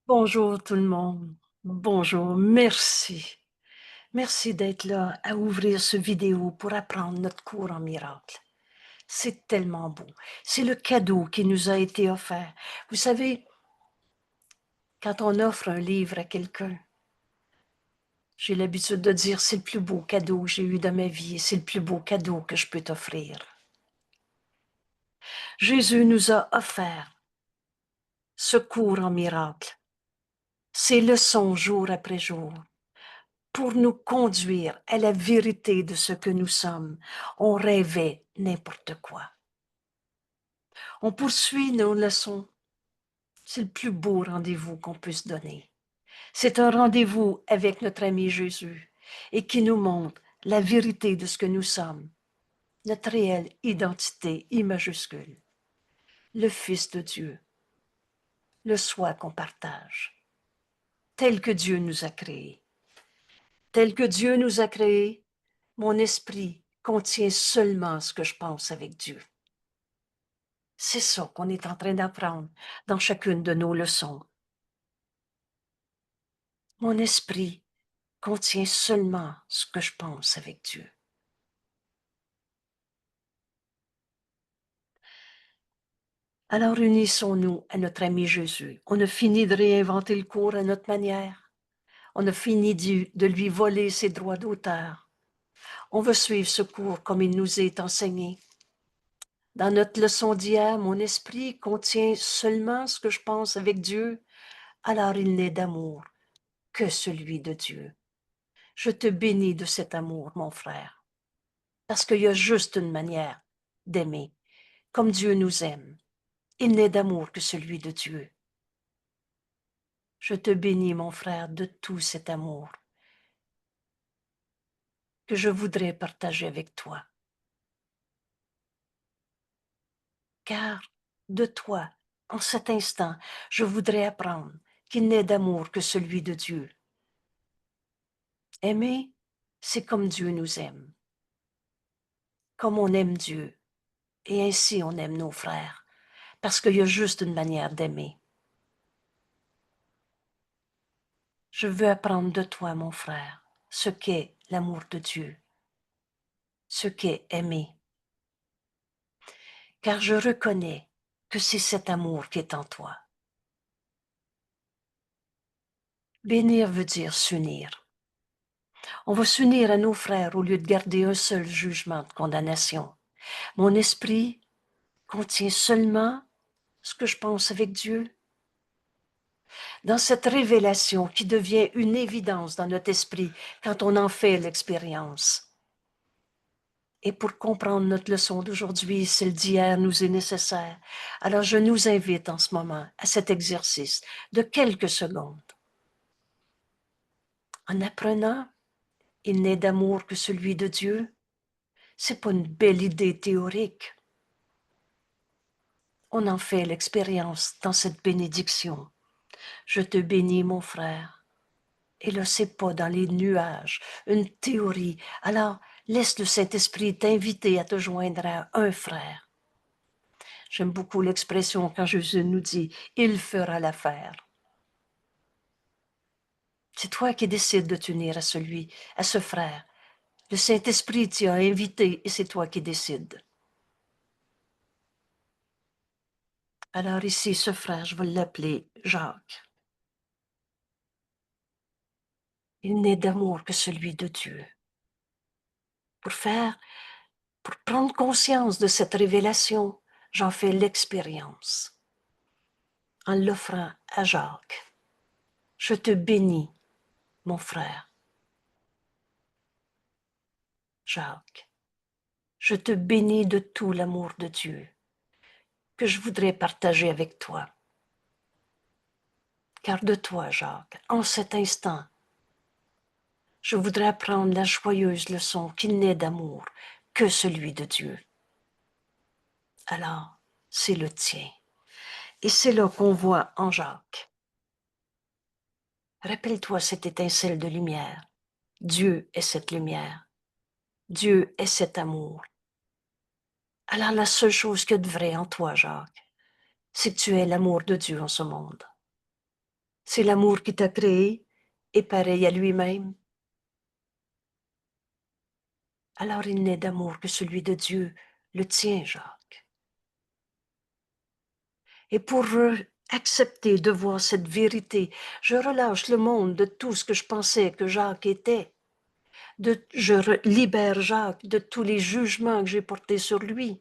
Bonjour tout le monde. Bonjour, merci. Merci d'être là à ouvrir ce vidéo pour apprendre notre cours en miracle. C'est tellement beau. C'est le cadeau qui nous a été offert. Vous savez, quand on offre un livre à quelqu'un, j'ai l'habitude de dire c'est le plus beau cadeau que j'ai eu dans ma vie et c'est le plus beau cadeau que je peux t'offrir. Jésus nous a offert ce cours en miracle, ces leçons jour après jour, pour nous conduire à la vérité de ce que nous sommes. On rêvait n'importe quoi. On poursuit nos leçons. C'est le plus beau rendez-vous qu'on puisse donner. C'est un rendez-vous avec notre ami Jésus et qui nous montre la vérité de ce que nous sommes, notre réelle identité I majuscule, le Fils de Dieu, le soi qu'on partage, tel que Dieu nous a créés. Tel que Dieu nous a créés, mon esprit contient seulement ce que je pense avec Dieu. C'est ça qu'on est en train d'apprendre dans chacune de nos leçons. Mon esprit contient seulement ce que je pense avec Dieu. Alors unissons-nous à notre ami Jésus. On a fini de réinventer le cours à notre manière. On a fini de lui voler ses droits d'auteur. On veut suivre ce cours comme il nous est enseigné. Dans notre leçon d'hier, mon esprit contient seulement ce que je pense avec Dieu, alors il n'est d'amour que celui de Dieu. Je te bénis de cet amour, mon frère, parce qu'il y a juste une manière d'aimer, comme Dieu nous aime. Il n'est d'amour que celui de Dieu. Je te bénis, mon frère, de tout cet amour que je voudrais partager avec toi. Car de toi, en cet instant, je voudrais apprendre qu'il n'est d'amour que celui de Dieu. Aimer, c'est comme Dieu nous aime, comme on aime Dieu, et ainsi on aime nos frères, parce qu'il y a juste une manière d'aimer. Je veux apprendre de toi, mon frère, ce qu'est l'amour de Dieu, ce qu'est aimer, car je reconnais que c'est cet amour qui est en toi. Bénir veut dire s'unir. On va s'unir à nos frères au lieu de garder un seul jugement de condamnation. Mon esprit contient seulement ce que je pense avec Dieu. Dans cette révélation qui devient une évidence dans notre esprit quand on en fait l'expérience. Et pour comprendre notre leçon d'aujourd'hui, celle d'hier nous est nécessaire. Alors je nous invite en ce moment à cet exercice de quelques secondes. En apprenant, il n'est d'amour que celui de Dieu. C'est pas une belle idée théorique. On en fait l'expérience dans cette bénédiction. Je te bénis, mon frère. Et là, c'est pas dans les nuages, une théorie. Alors, laisse le Saint-Esprit t'inviter à te joindre à un frère. J'aime beaucoup l'expression quand Jésus nous dit « Il fera l'affaire ». C'est toi qui décides de t'unir à ce frère. Le Saint-Esprit t'y a invité et c'est toi qui décides. Alors ici, ce frère, je vais l'appeler Jacques. Il n'est d'amour que celui de Dieu. Pour prendre conscience de cette révélation, j'en fais l'expérience en l'offrant à Jacques. Je te bénis, mon frère. Jacques, je te bénis de tout l'amour de Dieu que je voudrais partager avec toi. Car de toi, Jacques, en cet instant, je voudrais apprendre la joyeuse leçon qu'il n'est d'amour que celui de Dieu. Alors, c'est le tien. Et c'est là qu'on voit en Jacques. Rappelle-toi cette étincelle de lumière. Dieu est cette lumière. Dieu est cet amour. Alors la seule chose qu'il y a de vrai en toi, Jacques, c'est que tu es l'amour de Dieu en ce monde. C'est l'amour qui t'a créé et pareil à lui-même. Alors il n'est d'amour que celui de Dieu, le tien, Jacques. Et pour accepter de voir cette vérité, je relâche le monde de tout ce que je pensais que Jacques était. Je libère Jacques de tous les jugements que j'ai portés sur lui,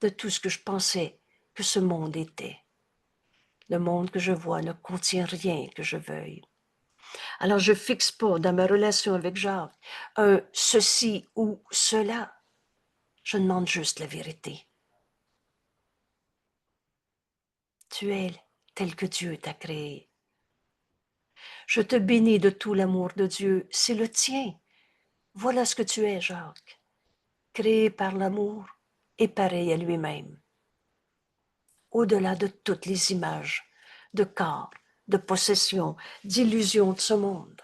de tout ce que je pensais que ce monde était. Le monde que je vois ne contient rien que je veuille. Alors je fixe pas dans ma relation avec Jacques un ceci ou cela. Je demande juste la vérité. Tu es tel que Dieu t'a créé. Je te bénis de tout l'amour de Dieu, c'est le tien. Voilà ce que tu es, Jacques, créé par l'amour et pareil à lui-même, au-delà de toutes les images de corps, de possession, d'illusions de ce monde.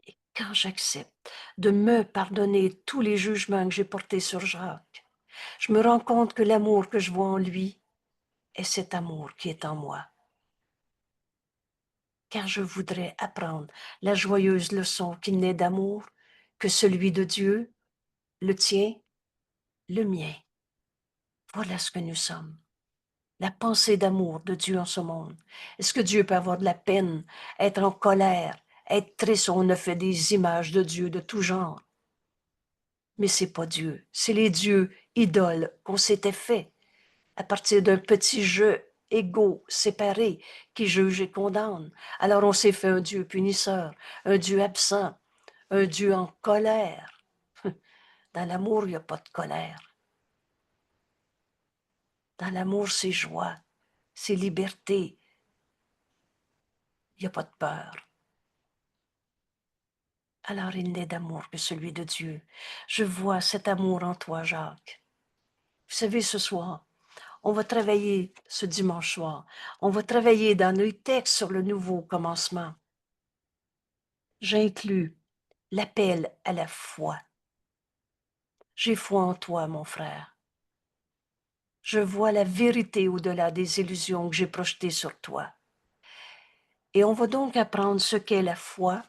Et quand j'accepte de me pardonner tous les jugements que j'ai portés sur Jacques, je me rends compte que l'amour que je vois en lui est cet amour qui est en moi. Car je voudrais apprendre la joyeuse leçon qu'il n'est d'amour que celui de Dieu, le tien, le mien. Voilà ce que nous sommes. La pensée d'amour de Dieu en ce monde. Est-ce que Dieu peut avoir de la peine, être en colère, être triste? On a fait des images de Dieu de tout genre. Mais c'est pas Dieu. C'est les dieux idoles qu'on s'était fait à partir d'un petit jeu égaux, séparés, qui juge et condamne. Alors on s'est fait un Dieu punisseur, un Dieu absent, un Dieu en colère. Dans l'amour, il n'y a pas de colère. Dans l'amour, c'est joie, c'est liberté. Il n'y a pas de peur. Alors il n'est d'amour que celui de Dieu. Je vois cet amour en toi, Jacques. Vous savez, ce soir, on va travailler ce dimanche soir. On va travailler dans les textes sur le nouveau commencement. J'inclus l'appel à la foi. J'ai foi en toi, mon frère. Je vois la vérité au-delà des illusions que j'ai projetées sur toi. Et on va donc apprendre ce qu'est la foi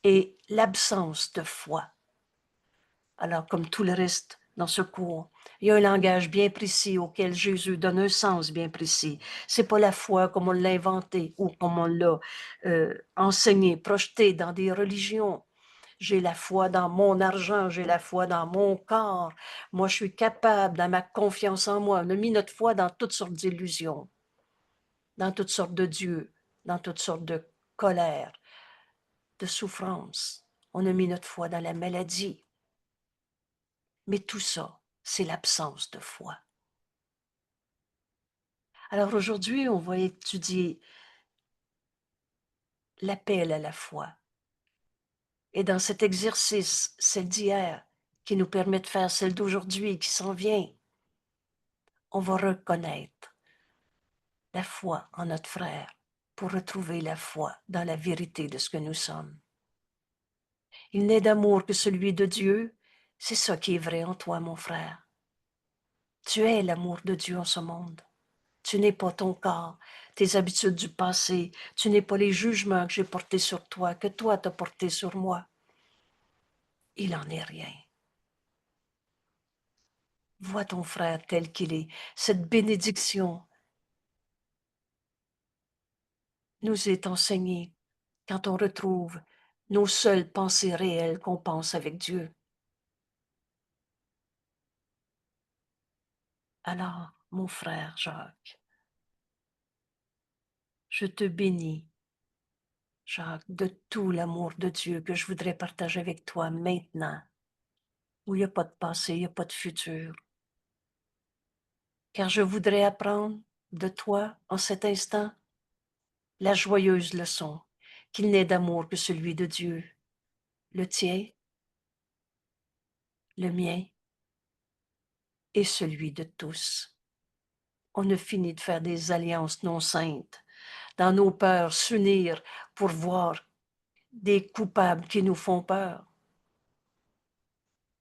et l'absence de foi. Alors, comme tout le reste dans ce cours, il y a un langage bien précis auquel Jésus donne un sens bien précis. C'est pas la foi comme on l'a inventé ou comme on l'a enseigné, projeté dans des religions. J'ai la foi dans mon argent, j'ai la foi dans mon corps. Moi, je suis capable, dans ma confiance en moi. On a mis notre foi dans toutes sortes d'illusions, dans toutes sortes de dieux, dans toutes sortes de colères, de souffrances. On a mis notre foi dans la maladie. Mais tout ça, c'est l'absence de foi. Alors aujourd'hui, on va étudier l'appel à la foi. Et dans cet exercice, celle d'hier, qui nous permet de faire celle d'aujourd'hui, qui s'en vient, on va reconnaître la foi en notre frère pour retrouver la foi dans la vérité de ce que nous sommes. Il n'est d'amour que celui de Dieu. C'est ça qui est vrai en toi, mon frère. Tu es l'amour de Dieu en ce monde. Tu n'es pas ton corps, tes habitudes du passé. Tu n'es pas les jugements que j'ai portés sur toi, que toi t'as portés sur moi. Il n'en est rien. Vois ton frère tel qu'il est. Cette bénédiction nous est enseignée quand on retrouve nos seules pensées réelles qu'on pense avec Dieu. Alors, mon frère Jacques, je te bénis, Jacques, de tout l'amour de Dieu que je voudrais partager avec toi maintenant, où il n'y a pas de passé, il n'y a pas de futur. Car je voudrais apprendre de toi, en cet instant, la joyeuse leçon qu'il n'est d'amour que celui de Dieu, le tien, le mien et celui de tous. On a fini de faire des alliances non saintes, dans nos peurs s'unir pour voir des coupables qui nous font peur.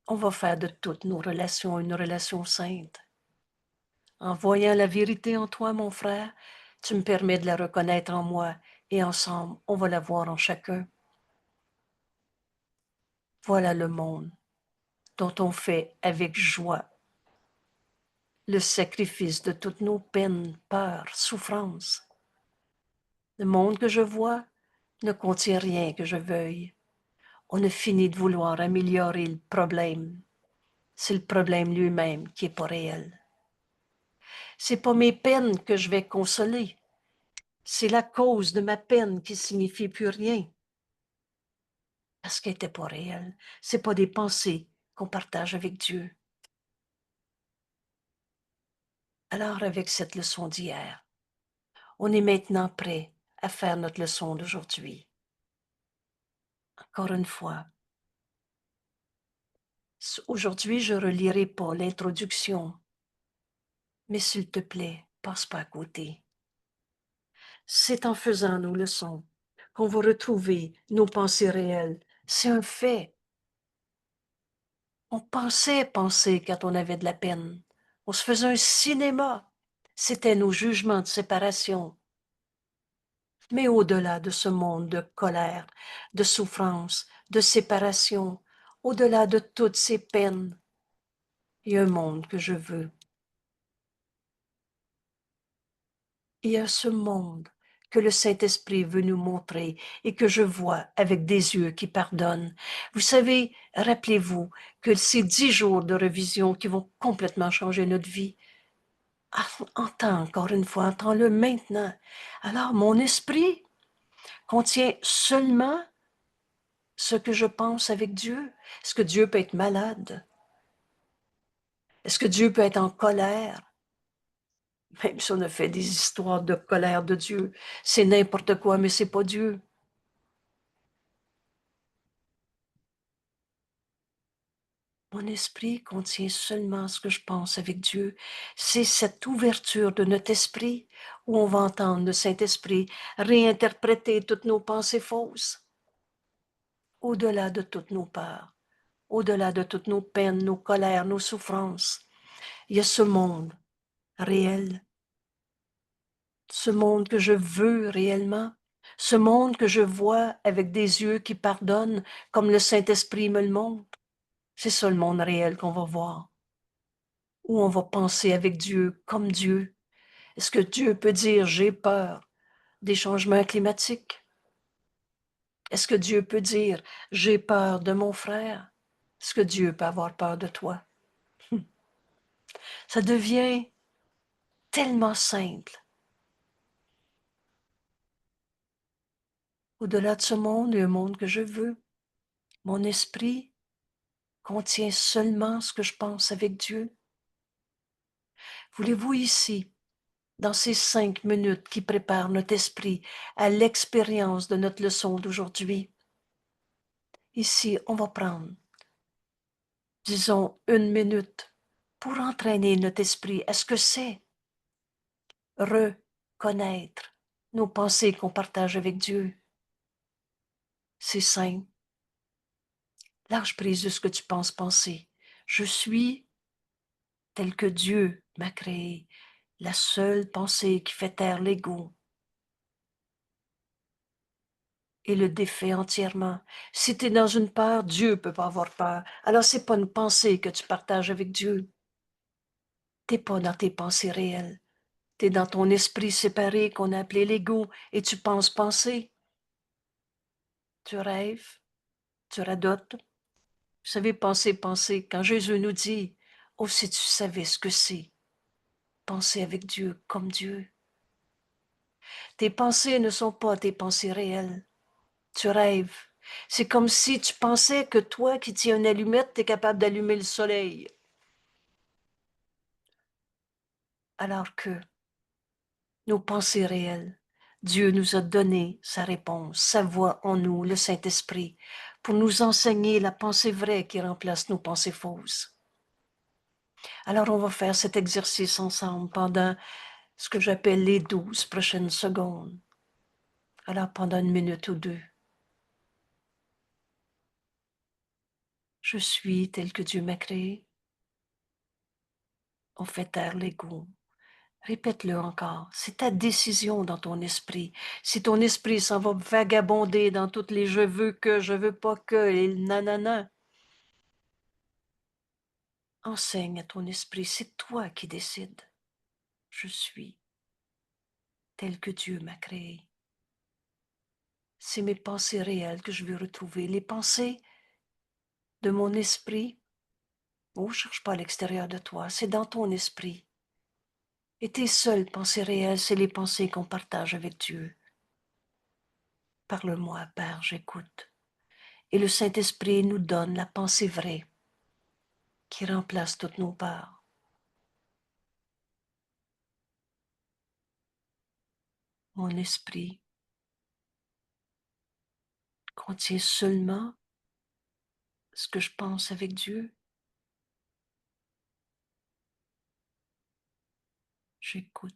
On va faire de toutes nos relations une relation sainte, En voyant la vérité en toi, mon frère, tu me permets de la reconnaître en moi et ensemble, on va la voir en chacun. Voilà le monde dont on fait avec joie le sacrifice de toutes nos peines, peurs, souffrances. Le monde que je vois ne contient rien que je veuille. On a fini de vouloir améliorer le problème. C'est le problème lui-même qui est pas réel. C'est pas mes peines que je vais consoler. C'est la cause de ma peine qui signifie plus rien. Parce qu'elle n'était pas réelle. C'est pas des pensées qu'on partage avec Dieu. Alors, avec cette leçon d'hier, on est maintenant prêt à faire notre leçon d'aujourd'hui. Encore une fois, aujourd'hui, je ne relirai pas l'introduction, mais s'il te plaît, passe pas à côté. C'est en faisant nos leçons qu'on va retrouver nos pensées réelles. C'est un fait. On pensait penser quand on avait de la peine. On se faisait un cinéma. C'était nos jugements de séparation. Mais au-delà de ce monde de colère, de souffrance, de séparation, au-delà de toutes ces peines, il y a un monde que je veux. Il y a ce monde que le Saint-Esprit veut nous montrer et que je vois avec des yeux qui pardonnent. Vous savez, rappelez-vous que ces 10 jours de révision qui vont complètement changer notre vie, entends encore une fois, entends-le maintenant. Alors, mon esprit contient seulement ce que je pense avec Dieu. Est-ce que Dieu peut être malade? Est-ce que Dieu peut être en colère? Même si on a fait des histoires de colère de Dieu, c'est n'importe quoi, mais c'est pas Dieu. Mon esprit contient seulement ce que je pense avec Dieu. C'est cette ouverture de notre esprit où on va entendre le Saint-Esprit réinterpréter toutes nos pensées fausses, au-delà de toutes nos peurs, au-delà de toutes nos peines, nos colères, nos souffrances. Il y a ce monde réel, ce monde que je veux réellement, ce monde que je vois avec des yeux qui pardonnent comme le Saint-Esprit me le montre. C'est ça le monde réel qu'on va voir, où on va penser avec Dieu comme Dieu. Est-ce que Dieu peut dire j'ai peur des changements climatiques? Est-ce que Dieu peut dire j'ai peur de mon frère? Est-ce que Dieu peut avoir peur de toi? Ça devient tellement simple. Au-delà de ce monde, il y a un monde que je veux. Mon esprit contient seulement ce que je pense avec Dieu. Voulez-vous ici, dans ces 5 minutes qui préparent notre esprit à l'expérience de notre leçon d'aujourd'hui, ici, on va prendre, disons, 1 minute pour entraîner notre esprit à ce que c'est reconnaître nos pensées qu'on partage avec Dieu. C'est simple. Lâche prise de ce que tu penses penser. Je suis tel que Dieu m'a créé, la seule pensée qui fait taire l'ego et le défait entièrement. Si tu es dans une peur, Dieu peut pas avoir peur. Alors c'est pas une pensée que tu partages avec Dieu. T'es pas dans tes pensées réelles. T'es dans ton esprit séparé qu'on a appelé l'ego et tu penses penser. Tu rêves, tu radotes. Vous savez, penser, penser. Quand Jésus nous dit, oh, si tu savais ce que c'est, penser avec Dieu comme Dieu. Tes pensées ne sont pas tes pensées réelles. Tu rêves. C'est comme si tu pensais que toi qui tiens une allumette, tu es capable d'allumer le soleil. Alors que nos pensées réelles, Dieu nous a donné sa réponse, sa voix en nous, le Saint-Esprit, pour nous enseigner la pensée vraie qui remplace nos pensées fausses. Alors on va faire cet exercice ensemble pendant ce que j'appelle les 12 prochaines secondes. Alors pendant 1 minute ou 2, je suis tel que Dieu m'a créé. On fait taire l'ego. Répète-le encore. C'est ta décision dans ton esprit. Si ton esprit s'en va vagabonder dans toutes les je veux que, je veux pas que, et le nanana, enseigne à ton esprit, c'est toi qui décides. Je suis tel que Dieu m'a créé. C'est mes pensées réelles que je veux retrouver. Les pensées de mon esprit, oh, je cherche pas à l'extérieur de toi, c'est dans ton esprit. Et tes seules pensées réelles, c'est les pensées qu'on partage avec Dieu. Parle-moi, Père, j'écoute. Et le Saint-Esprit nous donne la pensée vraie qui remplace toutes nos peurs. Mon esprit contient seulement ce que je pense avec Dieu. J'écoute.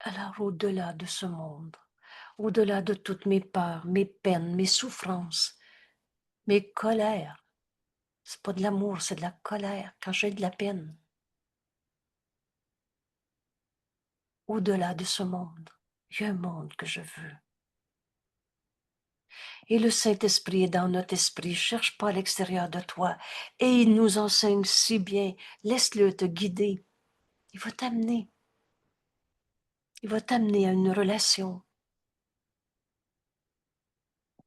Alors au-delà de ce monde, au-delà de toutes mes peurs, mes peines, mes souffrances, mes colères, c'est pas de l'amour, c'est de la colère quand j'ai de la peine. Au-delà de ce monde, il y a un monde que je veux. Et le Saint-Esprit est dans notre esprit, cherche pas à l'extérieur de toi. Et il nous enseigne si bien, laisse-le te guider. Il va t'amener. Il va t'amener à une relation.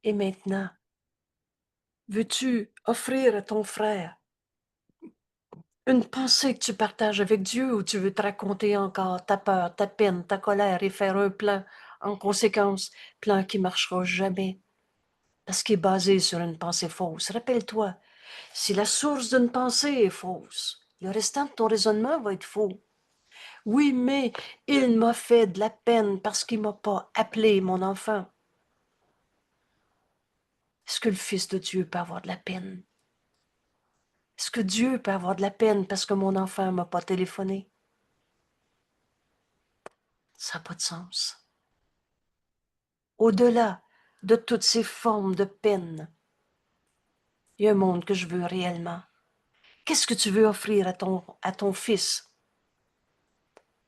Et maintenant, veux-tu offrir à ton frère une pensée que tu partages avec Dieu ou tu veux te raconter encore ta peur, ta peine, ta colère et faire un plan en conséquence, plan qui marchera jamais parce qu'il est basé sur une pensée fausse. Rappelle-toi, si la source d'une pensée est fausse, le restant de ton raisonnement va être faux. Oui, mais il m'a fait de la peine parce qu'il m'a pas appelé mon enfant. Est-ce que le Fils de Dieu peut avoir de la peine? Est-ce que Dieu peut avoir de la peine parce que mon enfant m'a pas téléphoné? Ça n'a pas de sens. Au-delà de toutes ces formes de peine, il y a un monde que je veux réellement. Qu'est-ce que tu veux offrir à ton fils?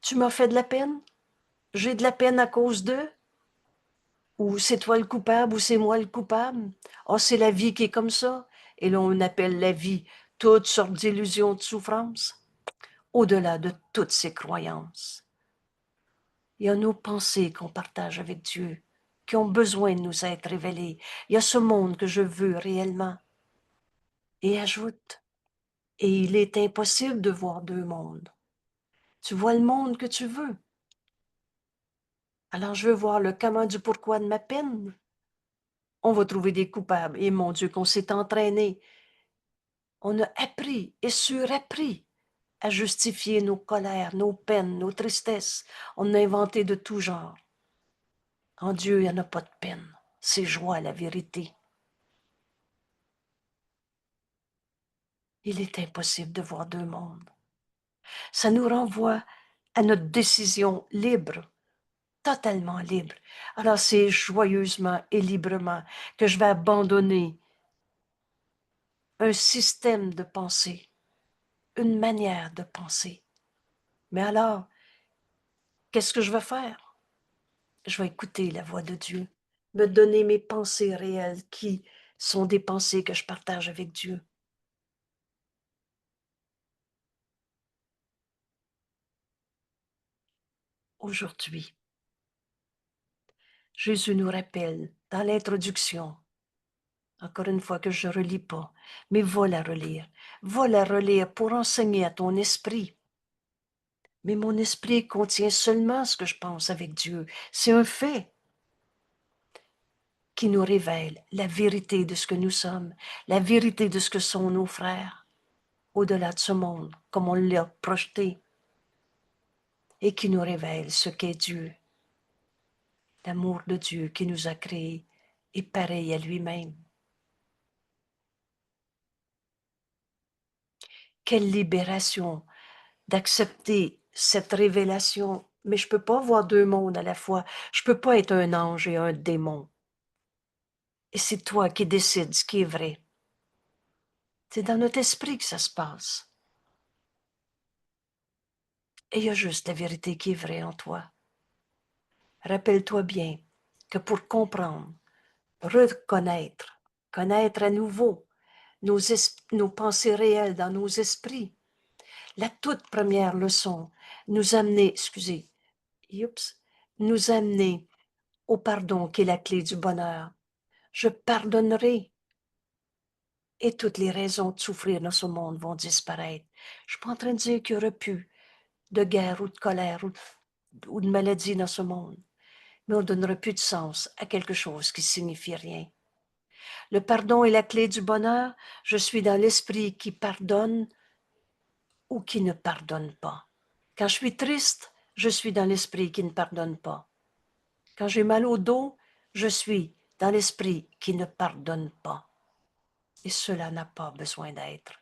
Tu m'as fait de la peine? J'ai de la peine à cause d'eux? Ou c'est toi le coupable ou c'est moi le coupable? Oh, c'est la vie qui est comme ça. Et là, on appelle la vie toutes sortes d'illusions, de souffrances. Au-delà de toutes ces croyances, il y a nos pensées qu'on partage avec Dieu, qui ont besoin de nous être révélées. Il y a ce monde que je veux réellement. Et ajoute, et il est impossible de voir deux mondes. Tu vois le monde que tu veux. Alors je veux voir le comment du pourquoi de ma peine. On va trouver des coupables. Et mon Dieu, qu'on s'est entraîné. On a appris et surappris à justifier nos colères, nos peines, nos tristesses. On a inventé de tout genre. En Dieu, il n'y en a pas de peine. C'est joie, la vérité. Il est impossible de voir deux mondes. Ça nous renvoie à notre décision libre, totalement libre. Alors c'est joyeusement et librement que je vais abandonner un système de pensée, une manière de penser. Mais alors, qu'est-ce que je vais faire? Je vais écouter la voix de Dieu, me donner mes pensées réelles qui sont des pensées que je partage avec Dieu. Aujourd'hui, Jésus nous rappelle dans l'introduction, Encore une fois que je ne relis pas, mais va la relire. Va la relire pour enseigner à ton esprit. Mais mon esprit contient seulement ce que je pense avec Dieu. C'est un fait qui nous révèle la vérité de ce que nous sommes, la vérité de ce que sont nos frères, au-delà de ce monde, comme on l'a projeté, et qui nous révèle ce qu'est Dieu. L'amour de Dieu qui nous a créés est pareil à lui-même. Quelle libération d'accepter cette révélation. Mais je ne peux pas voir deux mondes à la fois. Je ne peux pas être un ange et un démon. Et c'est toi qui décides ce qui est vrai. C'est dans notre esprit que ça se passe. Et il y a juste la vérité qui est vraie en toi. Rappelle-toi bien que pour comprendre, reconnaître, connaître à nouveau nos pensées réelles dans nos esprits, la toute première leçon nous amener, nous amener au pardon qui est la clé du bonheur. Je pardonnerai et toutes les raisons de souffrir dans ce monde vont disparaître. Je ne suis pas en train de dire qu'il n'y aura plus de guerre ou de colère ou de maladie dans ce monde, mais on ne donnera plus de sens à quelque chose qui ne signifie rien. Le pardon est la clé du bonheur. Je suis dans l'esprit qui pardonne ou qui ne pardonne pas. Quand je suis triste, je suis dans l'esprit qui ne pardonne pas. Quand j'ai mal au dos, je suis dans l'esprit qui ne pardonne pas. Et cela n'a pas besoin d'être.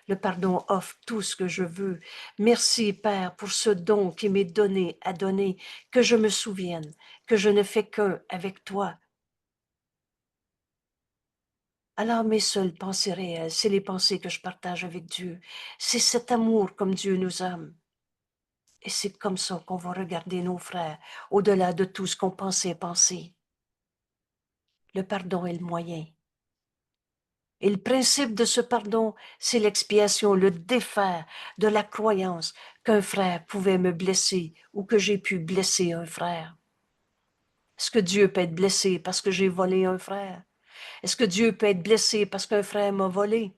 Le pardon offre tout ce que je veux. Merci, Père, pour ce don qui m'est donné à donner, que je me souvienne, que je ne fais qu'un avec toi. Alors mes seules pensées réelles, c'est les pensées que je partage avec Dieu. C'est cet amour comme Dieu nous aime. Et c'est comme ça qu'on va regarder nos frères, au-delà de tout ce qu'on pensait penser. Le pardon est le moyen. Et le principe de ce pardon, c'est l'expiation, le défaire de la croyance qu'un frère pouvait me blesser ou que j'ai pu blesser un frère. Est-ce que Dieu peut être blessé parce que j'ai volé un frère? Est-ce que Dieu peut être blessé parce qu'un frère m'a volé?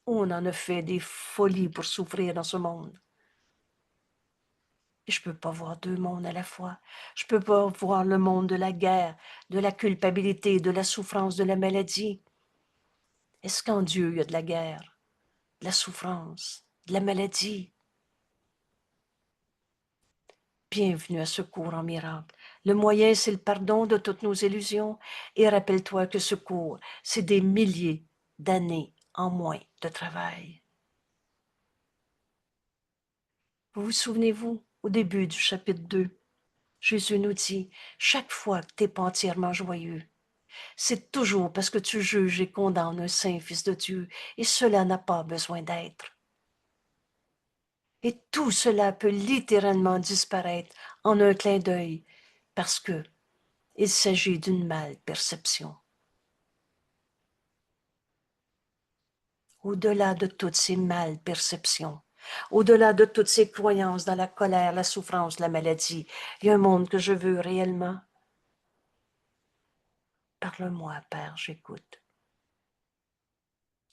On en a fait des folies pour souffrir dans ce monde. Et je ne peux pas voir deux mondes à la fois. Je ne peux pas voir le monde de la guerre, de la culpabilité, de la souffrance, de la maladie. Est-ce qu'en Dieu, il y a de la guerre, de la souffrance, de la maladie? Bienvenue à ce cours en miracle. Le moyen, c'est le pardon de toutes nos illusions. Et rappelle-toi que ce cours, c'est des milliers d'années en moins de travail. Vous vous souvenez-vous, au début du chapitre 2, Jésus nous dit, chaque fois que tu n'es pas entièrement joyeux, c'est toujours parce que tu juges et condamnes un saint fils de Dieu, et cela n'a pas besoin d'être. Et tout cela peut littéralement disparaître en un clin d'œil, parce que il s'agit d'une mal-perception. Au-delà de toutes ces mal-perceptions, au-delà de toutes ces croyances dans la colère, la souffrance, la maladie, il y a un monde que je veux réellement. Parle-moi, Père, j'écoute.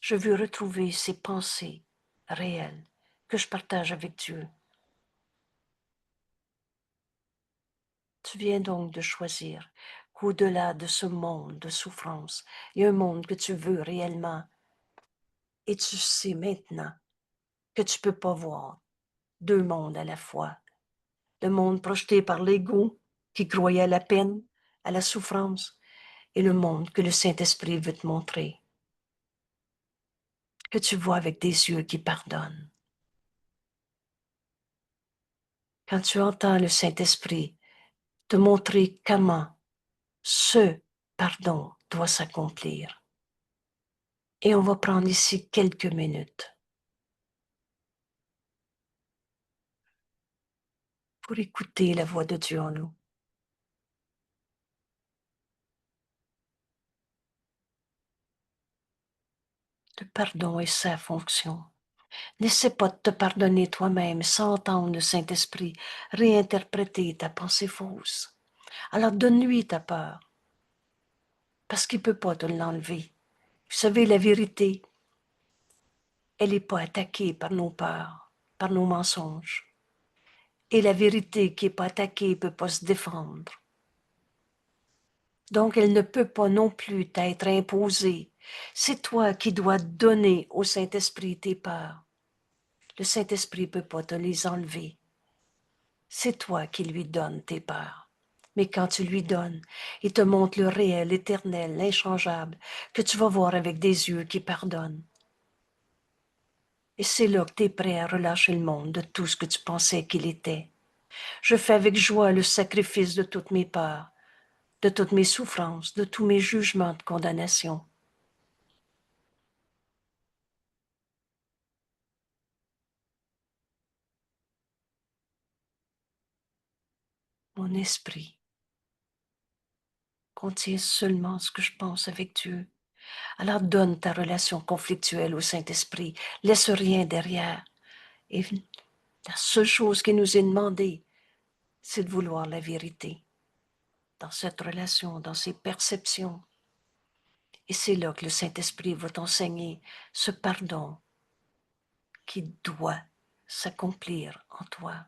Je veux retrouver ces pensées réelles que je partage avec Dieu. Tu viens donc de choisir qu'au-delà de ce monde de souffrance, il y a un monde que tu veux réellement. Et tu sais maintenant que tu ne peux pas voir deux mondes à la fois. Le monde projeté par l'ego qui croyait à la peine, à la souffrance, et le monde que le Saint-Esprit veut te montrer. Que tu vois avec des yeux qui pardonnent. Quand tu entends le Saint-Esprit te montrer comment ce pardon doit s'accomplir. Et on va prendre ici quelques minutes pour écouter la voix de Dieu en nous. Le pardon est sa fonction. N'essaie pas de te pardonner toi-même sans entendre le Saint-Esprit réinterpréter ta pensée fausse. Alors donne-lui ta peur, parce parce qu'il ne peut pas te l'enlever. Vous savez, la vérité, elle n'est pas attaquée par nos peurs, par nos mensonges. Et la vérité qui n'est pas attaquée ne peut pas se défendre. Donc, elle ne peut pas non plus t'être imposée. C'est toi qui dois donner au Saint-Esprit tes peurs. Le Saint-Esprit ne peut pas te les enlever. C'est toi qui lui donnes tes peurs. Mais quand tu lui donnes, il te montre le réel, l'éternel, l'inchangeable, que tu vas voir avec des yeux qui pardonnent. Et c'est là que tu es prêt à relâcher le monde de tout ce que tu pensais qu'il était. Je fais avec joie le sacrifice de toutes mes peurs, de toutes mes souffrances, de tous mes jugements de condamnation. Mon esprit contient seulement ce que je pense avec Dieu. Alors donne ta relation conflictuelle au Saint-Esprit. Laisse rien derrière. Et la seule chose qui nous est demandée, c'est de vouloir la vérité dans cette relation, dans ces perceptions. Et c'est là que le Saint-Esprit va t'enseigner ce pardon qui doit s'accomplir en toi.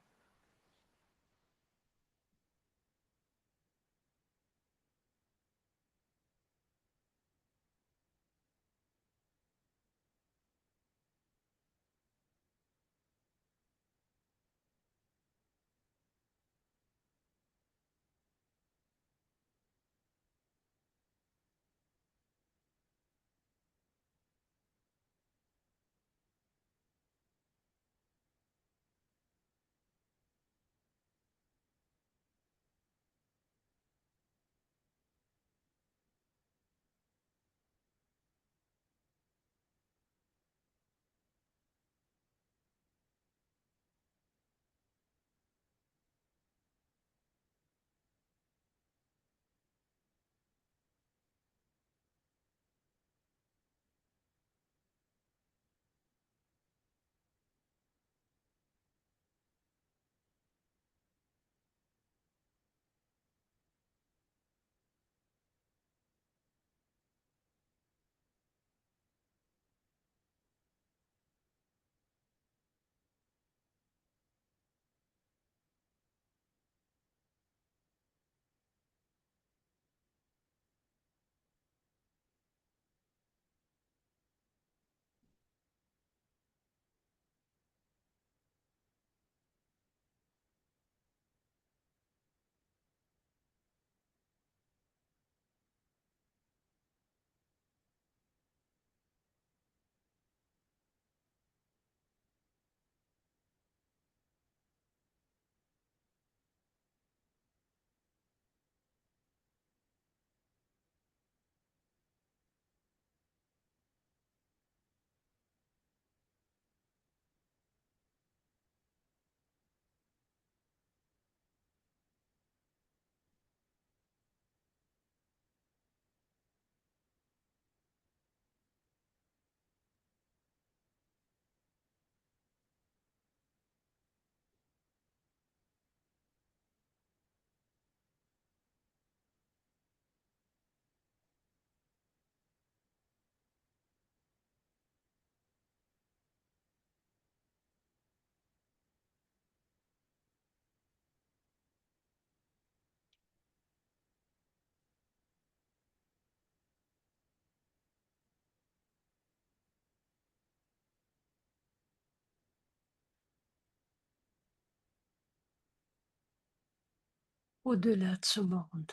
Au-delà de ce monde,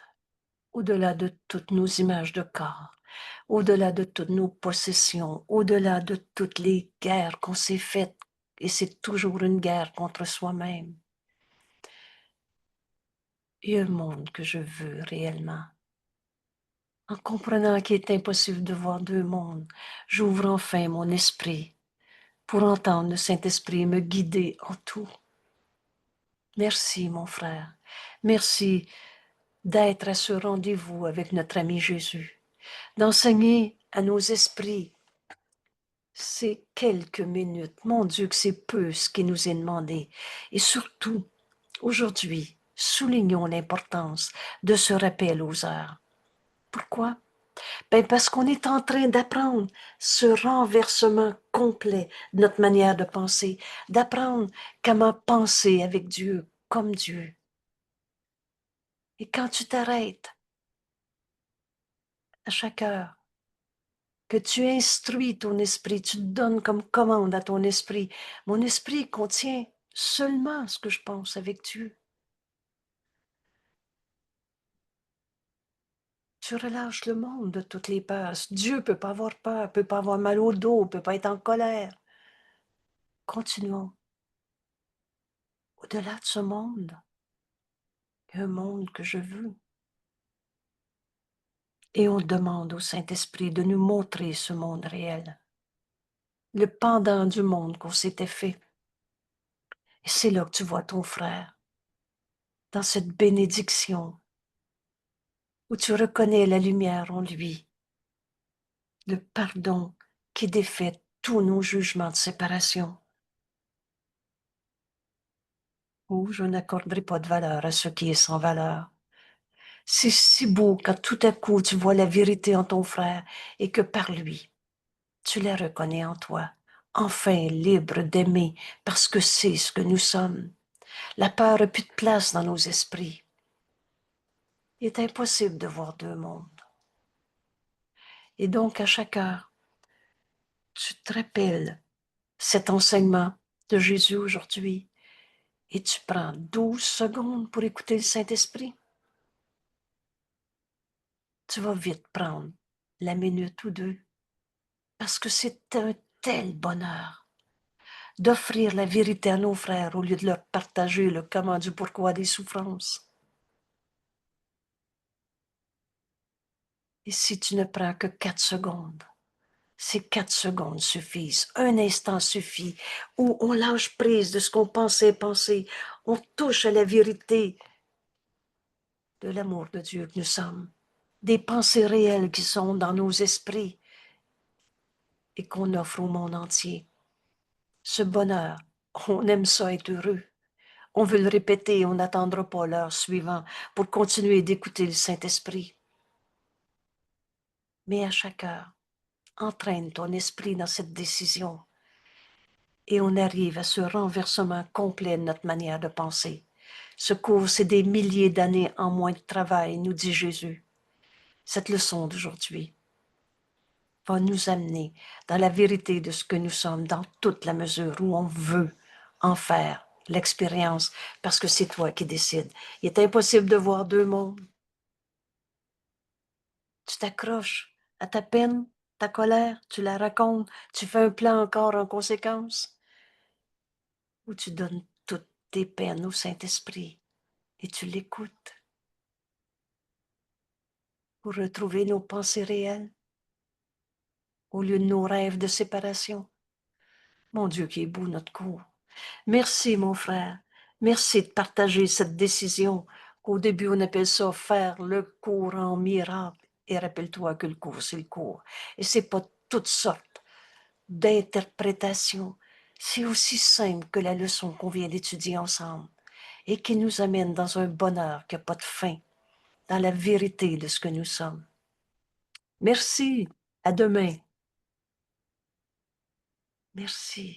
au-delà de toutes nos images de corps, au-delà de toutes nos possessions, au-delà de toutes les guerres qu'on s'est faites, et c'est toujours une guerre contre soi-même. Et un monde que je veux réellement. En comprenant qu'il est impossible de voir deux mondes, j'ouvre enfin mon esprit pour entendre le Saint-Esprit me guider en tout. Merci, mon frère. Merci d'être à ce rendez-vous avec notre ami Jésus, d'enseigner à nos esprits ces quelques minutes. Mon Dieu, que c'est peu ce qui nous est demandé. Et surtout, aujourd'hui, soulignons l'importance de ce rappel aux heures. Pourquoi? Ben parce qu'on est en train d'apprendre ce renversement complet de notre manière de penser, d'apprendre comment penser avec Dieu comme Dieu. Et quand tu t'arrêtes à chaque heure, que tu instruis ton esprit, tu donnes comme commande à ton esprit, mon esprit contient seulement ce que je pense avec Dieu. Tu relâches le monde de toutes les peurs. Dieu ne peut pas avoir peur, ne peut pas avoir mal au dos, ne peut pas être en colère. Continuons. Au-delà de ce monde, il y a un monde que je veux. Et on demande au Saint-Esprit de nous montrer ce monde réel, le pendant du monde qu'on s'était fait. Et c'est là que tu vois ton frère, dans cette bénédiction, où tu reconnais la lumière en lui, le pardon qui défait tous nos jugements de séparation. Oh, je n'accorderai pas de valeur à ce qui est sans valeur. C'est si beau quand tout à coup tu vois la vérité en ton frère et que par lui, tu la reconnais en toi, enfin libre d'aimer parce que c'est ce que nous sommes. La peur n'a plus de place dans nos esprits. Il est impossible de voir deux mondes. Et donc, à chaque heure, tu te rappelles cet enseignement de Jésus aujourd'hui et tu prends 12 secondes pour écouter le Saint-Esprit. Tu vas vite prendre la minute ou deux parce que c'est un tel bonheur d'offrir la vérité à nos frères au lieu de leur partager le comment du pourquoi des souffrances. Et si tu ne prends que 4 secondes, ces 4 secondes suffisent, un instant suffit, où on lâche prise de ce qu'on pensait penser, on touche à la vérité de l'amour de Dieu que nous sommes, des pensées réelles qui sont dans nos esprits et qu'on offre au monde entier. Ce bonheur, on aime ça être heureux. On veut le répéter, on n'attendra pas l'heure suivante pour continuer d'écouter le Saint-Esprit. Mais à chaque heure, entraîne ton esprit dans cette décision et on arrive à ce renversement complet de notre manière de penser. Ce cours, c'est des milliers d'années en moins de travail, nous dit Jésus. Cette leçon d'aujourd'hui va nous amener dans la vérité de ce que nous sommes, dans toute la mesure où on veut en faire l'expérience, parce que c'est toi qui décides. Il est impossible de voir deux mondes. Tu t'accroches à ta peine, ta colère, tu la racontes, tu fais un plan encore en conséquence, ou tu donnes toutes tes peines au Saint-Esprit et tu l'écoutes pour retrouver nos pensées réelles au lieu de nos rêves de séparation. Mon Dieu, qui est beau notre cours. Merci, mon frère. Merci de partager cette décision. Au début, on appelle ça faire le cours en miracle. Et rappelle-toi que le cours, c'est le cours. Et c'est pas toutes sortes d'interprétations. C'est aussi simple que la leçon qu'on vient d'étudier ensemble et qui nous amène dans un bonheur qui n'a pas de fin, dans la vérité de ce que nous sommes. Merci. À demain. Merci.